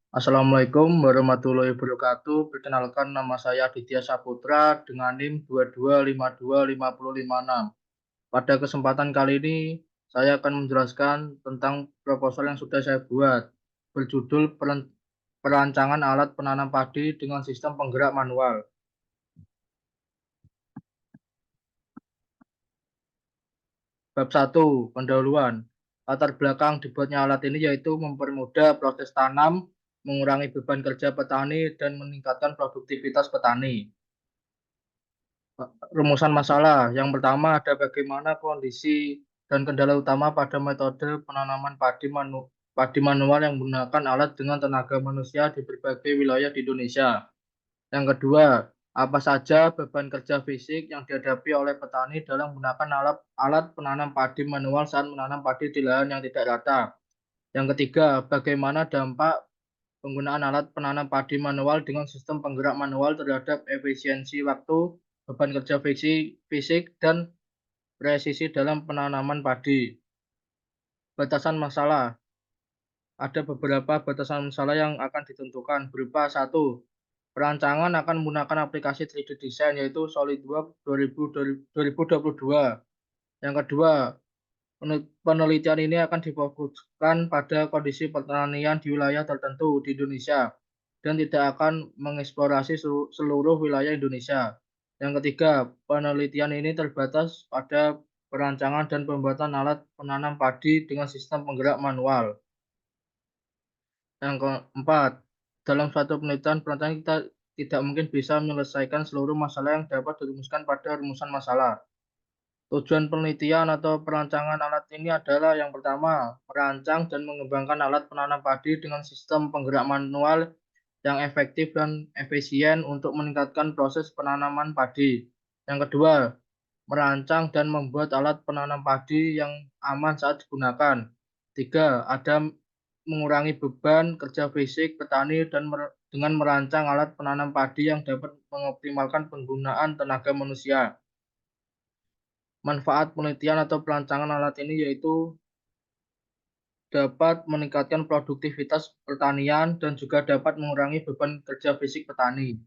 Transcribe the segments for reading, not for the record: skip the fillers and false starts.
Assalamualaikum warahmatullahi wabarakatuh. Perkenalkan nama saya Aditya Saputra dengan NIM 22525056. Pada kesempatan kali ini saya akan menjelaskan tentang proposal yang sudah saya buat berjudul Perancangan Alat Penanam Padi dengan Sistem Penggerak Manual. Bab 1, pendahuluan. Latar belakang dibuatnya alat ini yaitu mempermudah proses tanam, mengurangi beban kerja petani, dan meningkatkan produktivitas petani. Rumusan masalah. Yang pertama ada bagaimana kondisi dan kendala utama pada metode penanaman padi manual yang menggunakan alat dengan tenaga manusia di berbagai wilayah di Indonesia. Yang kedua, apa saja beban kerja fisik yang dihadapi oleh petani dalam menggunakan alat penanam padi manual saat menanam padi di lahan yang tidak rata. Yang ketiga, bagaimana dampak penggunaan alat penanam padi manual dengan sistem penggerak manual terhadap efisiensi waktu, beban kerja fisik, dan presisi dalam penanaman padi. Batasan masalah. Ada beberapa batasan masalah yang akan ditentukan berupa satu, perancangan akan menggunakan aplikasi 3D Design yaitu SolidWorks 2022. Yang kedua, penelitian ini akan difokuskan pada kondisi pertanian di wilayah tertentu di Indonesia dan tidak akan mengeksplorasi seluruh wilayah Indonesia. Yang ketiga, penelitian ini terbatas pada perancangan dan pembuatan alat penanam padi dengan sistem penggerak manual. Yang keempat, dalam suatu penelitian perancangan kita tidak mungkin bisa menyelesaikan seluruh masalah yang dapat dirumuskan pada rumusan masalah. Tujuan penelitian atau perancangan alat ini adalah yang pertama, merancang dan mengembangkan alat penanam padi dengan sistem penggerak manual yang efektif dan efisien untuk meningkatkan proses penanaman padi. Yang kedua, merancang dan membuat alat penanam padi yang aman saat digunakan. Tiga, ada mengurangi beban kerja fisik petani dan dengan merancang alat penanam padi yang dapat mengoptimalkan penggunaan tenaga manusia. Manfaat penelitian atau perancangan alat ini yaitu dapat meningkatkan produktivitas pertanian dan juga dapat mengurangi beban kerja fisik petani.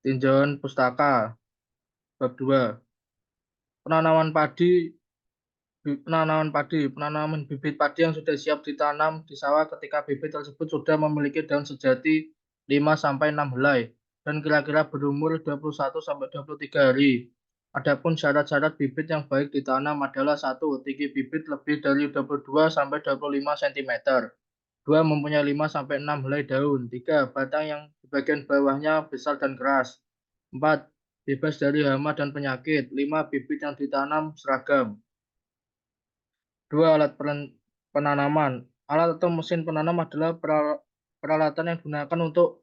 Tinjauan pustaka bab 2. Penanaman padi penanaman bibit padi yang sudah siap ditanam di sawah ketika bibit tersebut sudah memiliki daun sejati 5 sampai 6 helai dan kira-kira berumur 21 sampai 23 hari. Adapun syarat-syarat bibit yang baik ditanam adalah satu, tinggi bibit lebih dari 22 sampai 25 cm. Dua, mempunyai 5 sampai 6 helai daun. Tiga, batang yang di bagian bawahnya besar dan keras. Empat, bebas dari hama dan penyakit. Lima, bibit yang ditanam seragam. Dua, alat penanaman. Alat atau mesin penanam adalah peralatan yang digunakan untuk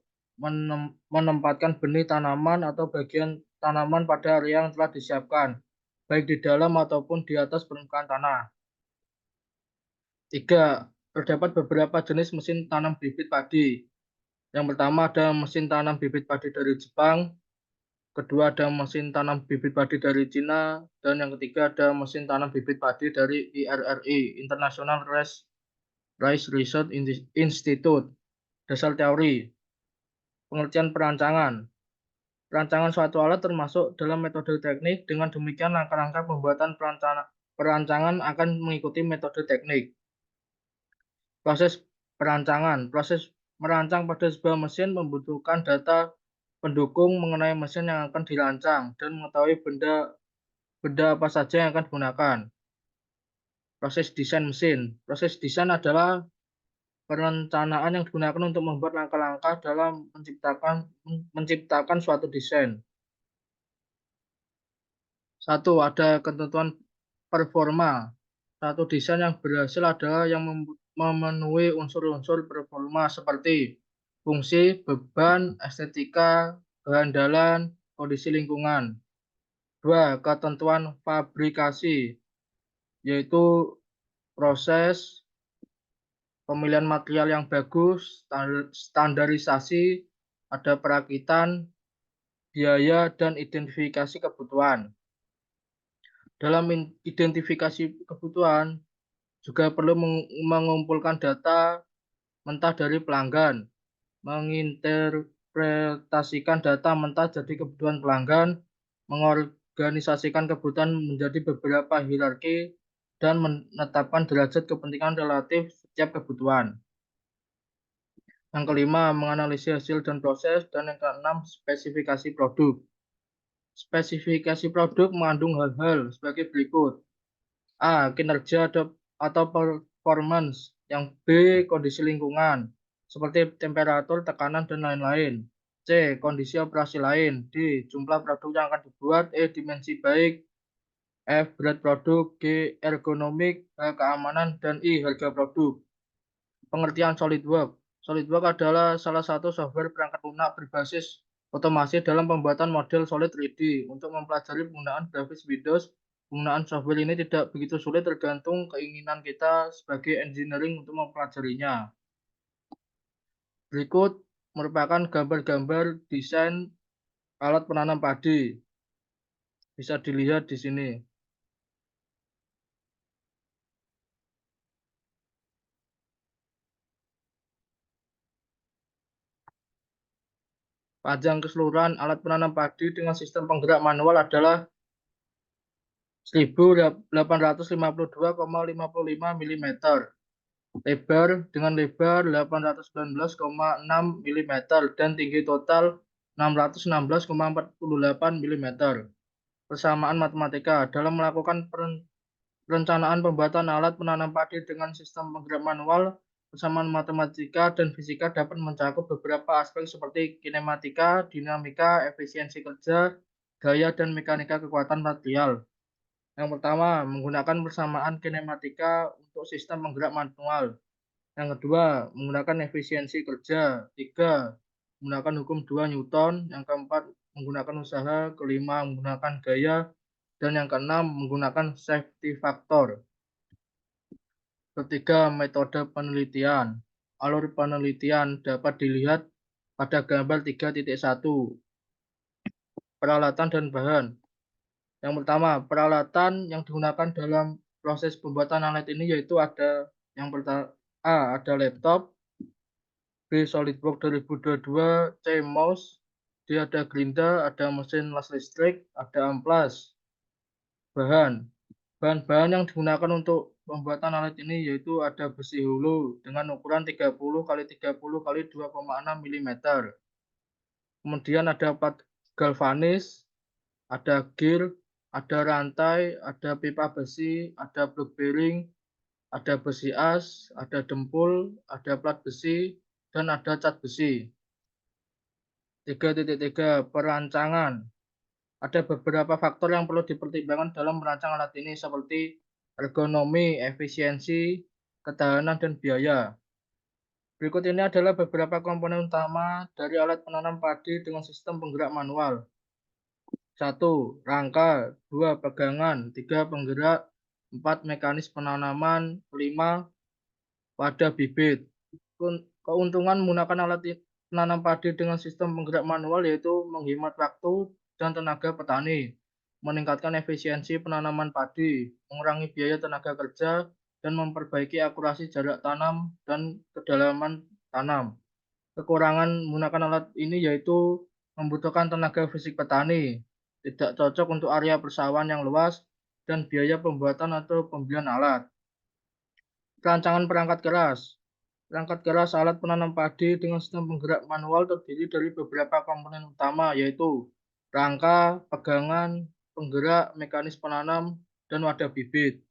menempatkan benih tanaman atau bagian tanaman pada area yang telah disiapkan, baik di dalam ataupun di atas permukaan tanah. Tiga, terdapat beberapa jenis mesin tanam bibit padi. Yang pertama ada mesin tanam bibit padi dari Jepang, kedua ada mesin tanam bibit padi dari Cina, dan yang ketiga ada mesin tanam bibit padi dari IRRI, International Rice Research Institute. Dasar teori, pengertian perancangan. Perancangan suatu alat termasuk dalam metode teknik, dengan demikian langkah-langkah pembuatan perancangan akan mengikuti metode teknik. Proses perancangan. Proses merancang pada sebuah mesin membutuhkan data pendukung mengenai mesin yang akan dirancang dan mengetahui benda apa saja yang akan digunakan. Proses desain mesin. Proses desain adalah perencanaan yang digunakan untuk membuat langkah-langkah dalam menciptakan suatu desain. Satu, ada ketentuan performa. Satu desain yang berhasil adalah yang memenuhi unsur-unsur performa seperti fungsi, beban, estetika, kehandalan, kondisi lingkungan. Dua, ketentuan fabrikasi, yaitu proses, pemilihan material yang bagus, standarisasi, ada perakitan, biaya, dan identifikasi kebutuhan. Dalam identifikasi kebutuhan, juga perlu mengumpulkan data mentah dari pelanggan, menginterpretasikan data mentah jadi kebutuhan pelanggan, mengorganisasikan kebutuhan menjadi beberapa hierarki, dan menetapkan derajat kepentingan relatif setiap kebutuhan. Yang kelima, menganalisis hasil dan proses, dan yang keenam, spesifikasi produk. Spesifikasi produk mengandung hal-hal sebagai berikut. A. Kinerja atau performance. Yang B. Kondisi lingkungan, seperti temperatur, tekanan, dan lain-lain. C. Kondisi operasi lain. D. Jumlah produk yang akan dibuat. E. Dimensi baik. F. Berat produk. G. Ergonomik. H. Keamanan. Dan I. Harga produk. Pengertian SolidWorks. SolidWorks adalah salah satu software perangkat lunak berbasis otomasi dalam pembuatan model solid 3D. Untuk mempelajari penggunaan grafis Windows, penggunaan software ini tidak begitu sulit tergantung keinginan kita sebagai engineering untuk mempelajarinya. Berikut merupakan gambar-gambar desain alat penanam padi. Bisa dilihat di sini. Panjang keseluruhan alat penanam padi dengan sistem penggerak manual adalah 1852,55 mm. Lebar dengan lebar 819,6 mm dan tinggi total 616,48 mm. Persamaan matematika dalam melakukan perencanaan pembuatan alat penanam padi dengan sistem penggerak manual, persamaan matematika dan fisika dapat mencakup beberapa aspek seperti kinematika, dinamika, efisiensi kerja, gaya, dan mekanika kekuatan material. Yang pertama, menggunakan persamaan kinematika untuk sistem penggerak manual. Yang kedua, menggunakan efisiensi kerja. Tiga, menggunakan hukum 2 Newton. Yang keempat, menggunakan usaha. Kelima, menggunakan gaya. Dan yang keenam, menggunakan safety factor. Ketiga, metode penelitian. Alur penelitian dapat dilihat pada gambar 3.1. Peralatan dan bahan. Yang pertama, peralatan yang digunakan dalam proses pembuatan alat ini yaitu ada yang pertama A. Ada laptop. B. SolidWorks 2022. C. Mouse. D. Ada grinder. Ada mesin las listrik. Ada amplas. Bahan. Bahan-bahan yang digunakan untuk pembuatan alat ini yaitu ada besi hulu dengan ukuran 30 kali 30 kali 2,6 mm. Kemudian ada plat galvanis, ada gear, ada rantai, ada pipa besi, ada blok bearing, ada besi as, ada dempul, ada plat besi, dan ada cat besi. 3.3 Perancangan. Ada beberapa faktor yang perlu dipertimbangkan dalam merancang alat ini seperti ergonomi, efisiensi, ketahanan, dan biaya. Berikut ini adalah beberapa komponen utama dari alat penanam padi dengan sistem penggerak manual. 1. Rangka. 2. Pegangan. 3. Penggerak. 4. Mekanis penanaman. 5. Wadah bibit. Keuntungan menggunakan alat penanam padi dengan sistem penggerak manual yaitu menghemat waktu dan tenaga petani, meningkatkan efisiensi penanaman padi, mengurangi biaya tenaga kerja, dan memperbaiki akurasi jarak tanam dan kedalaman tanam. Kekurangan menggunakan alat ini yaitu membutuhkan tenaga fisik petani, tidak cocok untuk area persawahan yang luas, dan biaya pembuatan atau pembelian alat. Rancangan perangkat keras. Perangkat keras alat penanam padi dengan sistem penggerak manual terdiri dari beberapa komponen utama yaitu rangka, pegangan, penggerak, mekanis penanam, dan wadah bibit.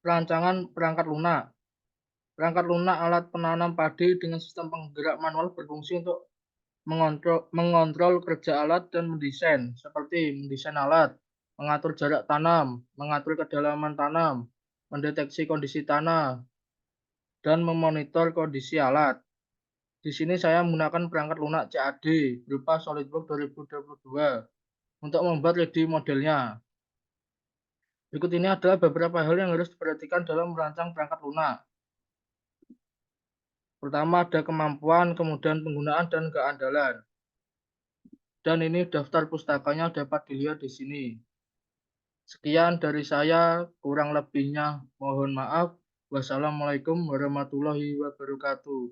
Rancangan perangkat lunak. Perangkat lunak alat penanam padi dengan sistem penggerak manual berfungsi untuk mengontrol kerja alat dan mendesain, seperti mendesain alat, mengatur jarak tanam, mengatur kedalaman tanam, mendeteksi kondisi tanah, dan memonitor kondisi alat. Di sini saya menggunakan perangkat lunak CAD berupa SolidWorks 2022 untuk membuat 3D modelnya. Berikut ini adalah beberapa hal yang harus diperhatikan dalam merancang perangkat lunak. Pertama ada kemampuan, kemudian penggunaan, dan keandalan. Dan ini daftar pustakanya dapat dilihat di sini. Sekian dari saya, kurang lebihnya mohon maaf. Wassalamualaikum warahmatullahi wabarakatuh.